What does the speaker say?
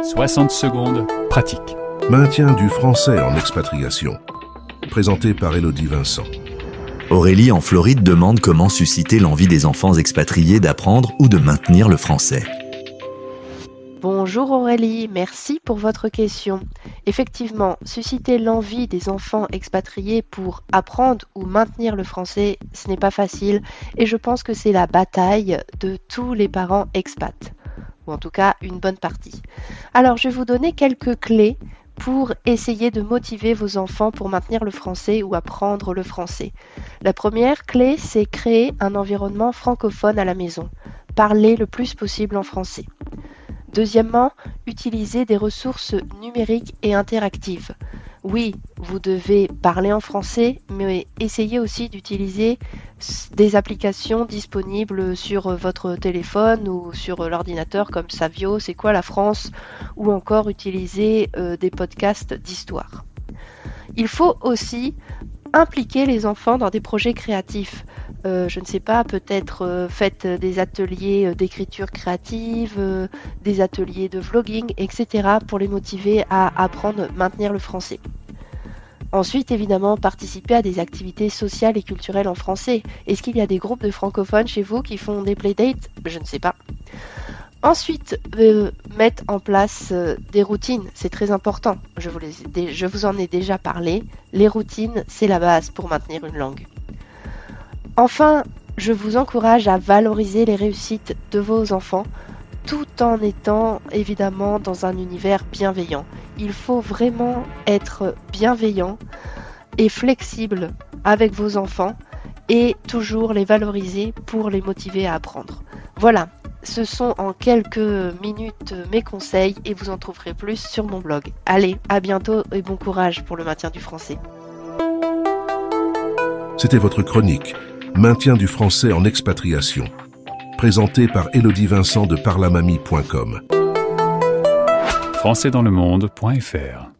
60 secondes, pratique. Maintien du français en expatriation. Présenté par Élodie Vincent. Aurélie, en Floride, demande comment susciter l'envie des enfants expatriés d'apprendre ou de maintenir le français. Bonjour Aurélie, merci pour votre question. Effectivement, susciter l'envie des enfants expatriés pour apprendre ou maintenir le français, ce n'est pas facile et je pense que c'est la bataille de tous les parents expats, ou en tout cas une bonne partie. Alors je vais vous donner quelques clés pour essayer de motiver vos enfants pour maintenir le français ou apprendre le français. La première clé, c'est créer un environnement francophone à la maison. Parler le plus possible en français. Deuxièmement, utiliser des ressources numériques et interactives. Oui, vous devez parler en français, mais essayez aussi d'utiliser des applications disponibles sur votre téléphone ou sur l'ordinateur comme Savio, C'est quoi la France, ou encore utiliser des podcasts d'histoire. Il faut aussi impliquer les enfants dans des projets créatifs. Je ne sais pas, peut-être faites des ateliers d'écriture créative, des ateliers de vlogging, etc. pour les motiver à apprendre, maintenir le français. Ensuite, évidemment, participez à des activités sociales et culturelles en français. Est-ce qu'il y a des groupes de francophones chez vous qui font des playdates? Je ne sais pas. Ensuite, mettre en place des routines, c'est très important. Je vous en ai déjà parlé. Les routines, c'est la base pour maintenir une langue. Enfin, je vous encourage à valoriser les réussites de vos enfants tout en étant évidemment dans un univers bienveillant. Il faut vraiment être bienveillant et flexible avec vos enfants et toujours les valoriser pour les motiver à apprendre. Voilà, ce sont en quelques minutes mes conseils et vous en trouverez plus sur mon blog. Allez, à bientôt et bon courage pour le maintien du français. C'était votre chronique Maintien du français en expatriation. Présentée par Élodie Vincent de parlamamie.com. Françaisdanslemonde.fr